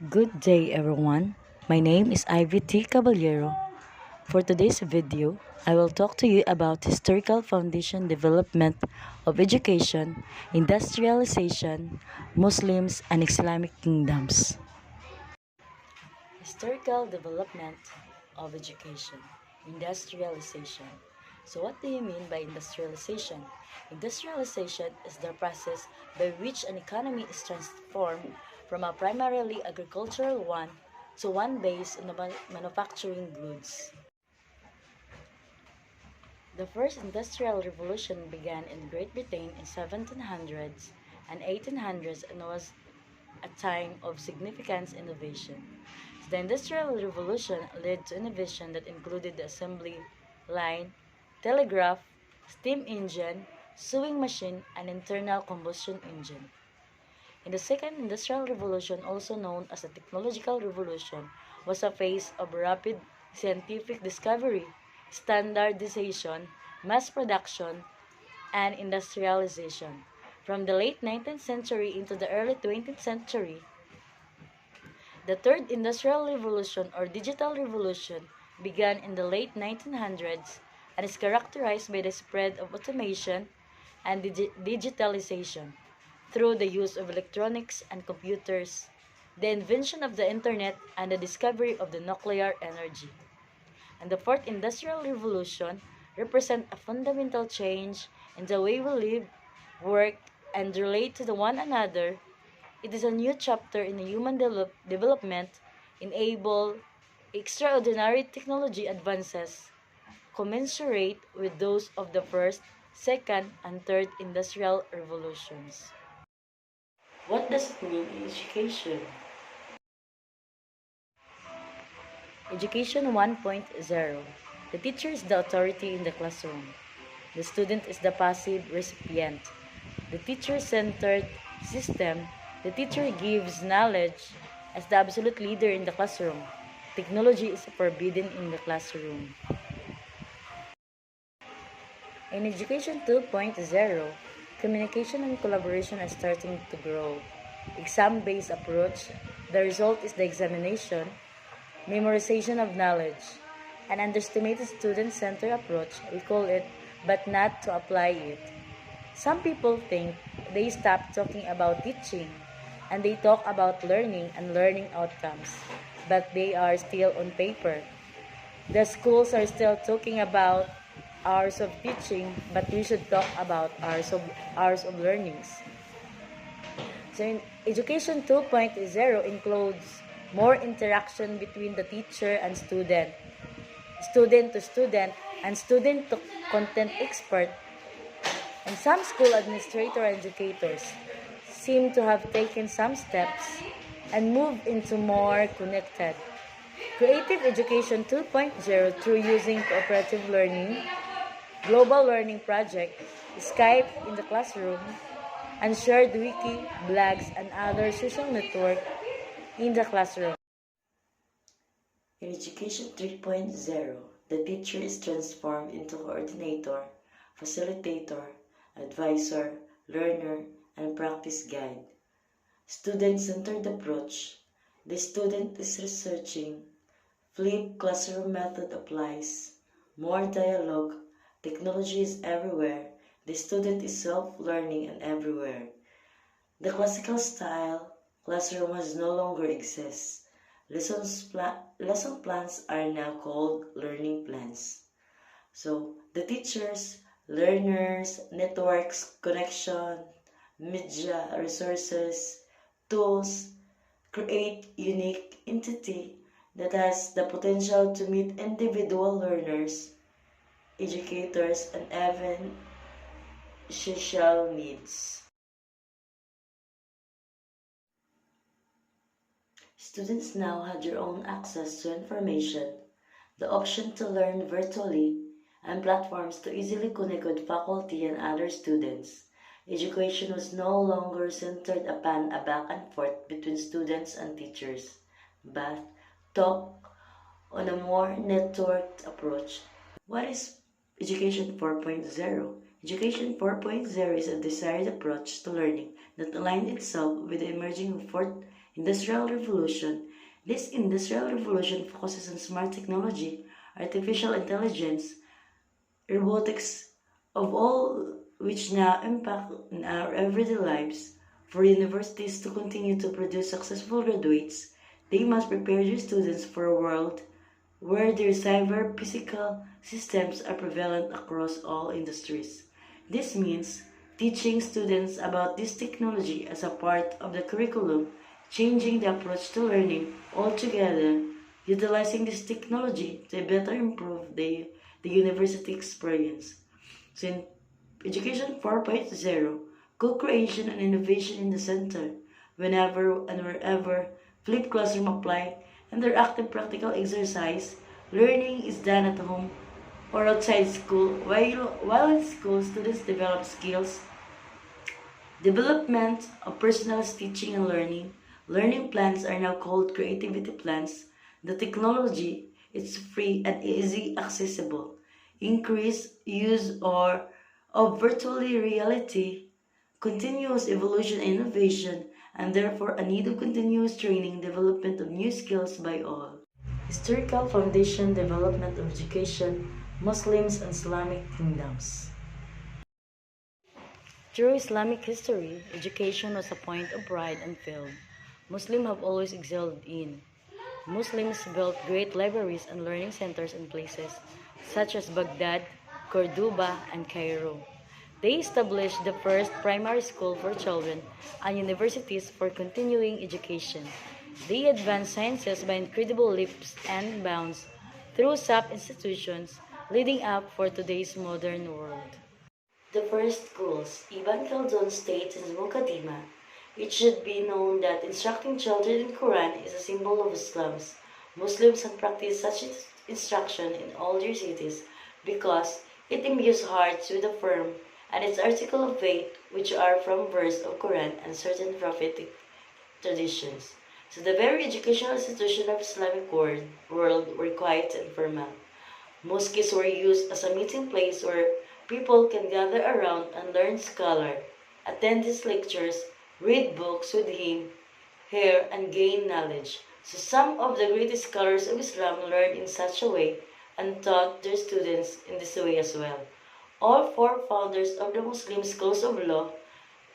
Good day, everyone. My name is Ivy T. Caballero. For today's video, I will talk to you about historical foundation development of education, industrialization, Muslims, and Islamic kingdoms. Historical development of education, industrialization. So what do you mean by industrialization? Industrialization is the process by which an economy is transformed from a primarily agricultural one to one based on the manufacturing goods. The first industrial revolution began in Great Britain in 1700s and 1800s and was a time of significant innovation. The Industrial Revolution led to innovation that included the assembly line, telegraph, steam engine, sewing machine, and internal combustion engine. In the Second Industrial Revolution, also known as the Technological Revolution, was a phase of rapid scientific discovery, standardization, mass production, and industrialization. From the late 19th century into the early 20th century, the Third Industrial Revolution or Digital Revolution began in the late 1900s and is characterized by the spread of automation and digitalization through the use of electronics and computers, the invention of the internet, and the discovery of the nuclear energy. And the Fourth Industrial Revolution represent a fundamental change in the way we live, work, and relate to one another. It is a new chapter in human development, enable extraordinary technology advances commensurate with those of the first, second, and third industrial revolutions. What does it mean in education? Education 1.0. The teacher is the authority in the classroom. The student is the passive recipient. The teacher-centered system. The teacher gives knowledge as the absolute leader in the classroom. Technology is forbidden in the classroom. In Education 2.0, communication and collaboration are starting to grow. Exam-based approach, the result is the examination, memorization of knowledge. An underestimated student-centered approach, we call it, but not to apply it. Some people think they stop talking about teaching and they talk about learning and learning outcomes, but they are still on paper. The schools are still talking about hours of teaching, but we should talk about hours of learnings. So in Education 2.0 includes more interaction between the teacher and student to student, and student to content expert. And some school administrator and educators seem to have taken some steps and moved into more connected. Creative Education 2.0 through using cooperative learning, global learning project, Skype in the classroom, and shared wiki, blogs, and other social network in the classroom. In Education 3.0, the teacher is transformed into coordinator, facilitator, advisor, learner, and practice guide. Student-centered approach. The student is researching. Flipped classroom method applies. More dialogue. Technology is everywhere. The student is self-learning and everywhere. The classical style classroom has no longer exists. Lesson plans are now called learning plans. So the teachers, learners, networks, connection, media, resources, tools create unique entity that has the potential to meet individual learners, educators, and even social needs. Students now have their own access to information, the option to learn virtually, and platforms to easily connect with faculty and other students. Education was no longer centered upon a back and forth between students and teachers, but talk on a more networked approach. What is Education 4.0? Education 4.0 is a desired approach to learning that aligns itself with the emerging fourth Industrial Revolution. This industrial revolution focuses on smart technology, artificial intelligence, robotics, of all which now impact on our everyday lives. For universities to continue to produce successful graduates, they must prepare their students for a world where their cyber physical systems are prevalent across all industries. This means teaching students about this technology as a part of the curriculum, changing the approach to learning altogether, utilizing this technology to better improve the university experience. So in Education 4.0, co-creation and innovation in the center, whenever and wherever, flipped classroom apply, interactive practical exercise, learning is done at home or outside school, while in school, students develop skills, development of personalized teaching and learning. Learning plans are now called creativity plans. The technology is free and easy accessible. Increase use or of virtual reality, continuous evolution and innovation, and therefore a need of continuous training, development of new skills by all. Historical foundation development of education, Muslims and Islamic kingdoms. Through Islamic history, education was a point of pride and field. Muslims have always excelled in. Muslims built great libraries and learning centers in places such as Baghdad, Cordoba, and Cairo. They established the first primary school for children and universities for continuing education. They advanced sciences by incredible leaps and bounds through sub-institutions, leading up for today's modern world. The first schools, Ibn Khaldun states in Muqaddimah, it should be known that instructing children in Quran is a symbol of Islam. Muslims have practiced such instruction in all their cities because it imbues hearts with a firm and its article of faith, which are from verse of Quran and certain prophetic traditions. So the very educational institution of Islamic world were quiet and formal. Mosques were used as a meeting place where people can gather around and learn scholar, attend his lectures, read books with him, hear and gain knowledge. So some of the greatest scholars of Islam learned in such a way and taught their students in this way as well. All four founders of the Muslim schools of law,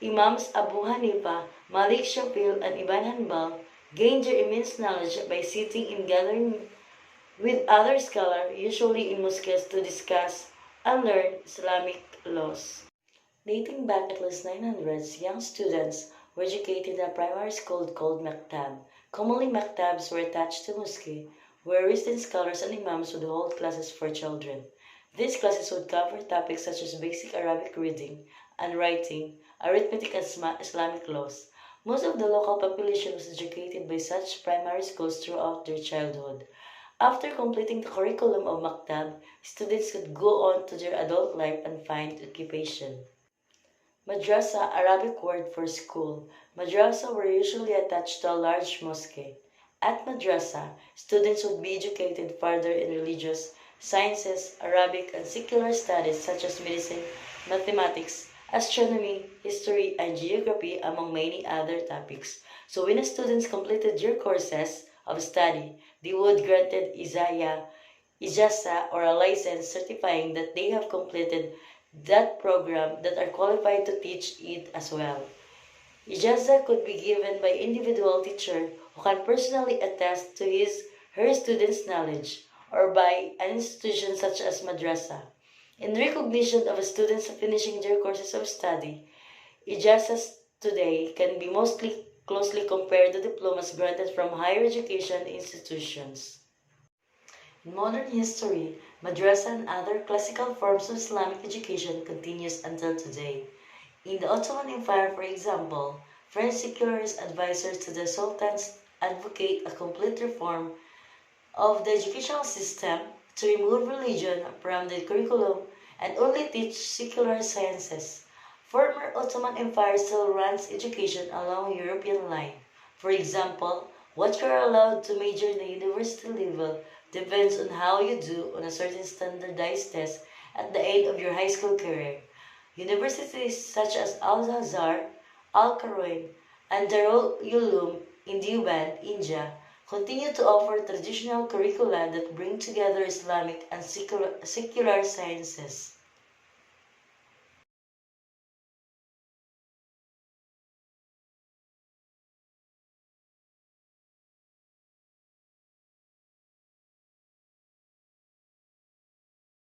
Imams Abu Hanifa, Malik Shafi'i, and Ibn Hanbal, gained their immense knowledge by sitting in gathering with other scholars, usually in mosques, to discuss and learn Islamic laws. Dating back at least 900s, young students were educated in a primary school called Maktab. Commonly, Maktabs were attached to mosque, where resident scholars and imams would hold classes for children. These classes would cover topics such as basic Arabic reading and writing, arithmetic, and Islamic laws. Most of the local population was educated by such primary schools throughout their childhood. After completing the curriculum of Maktab, students could go on to their adult life and find occupation. Madrasa, Arabic word for school. Madrasa were usually attached to a large mosque. At madrasa, students would be educated further in religious, sciences, Arabic, and secular studies such as medicine, mathematics, astronomy, history, and geography, among many other topics. So when the students completed their courses of study, they would granted ijazah, or a license certifying that they have completed that program that are qualified to teach it as well. Ijazah could be given by individual teacher who can personally attest to his her students' knowledge, or by an institution such as madrasa. In recognition of students finishing their courses of study, ijazahs today can be mostly closely compared to diplomas granted from higher education institutions. In modern history, madrasa and other classical forms of Islamic education continues until today. In the Ottoman Empire, for example, French secularist advisors to the sultans advocate a complete reform of the educational system to remove religion from the curriculum and only teach secular sciences. Former Ottoman Empire still runs education along European line. For example, what you are allowed to major in the university level depends on how you do on a certain standardized test at the end of your high school career. Universities such as Al-Azhar, Al-Qaroin, and Darul Ulum in Deoband, India, continue to offer traditional curricula that bring together Islamic and secular sciences.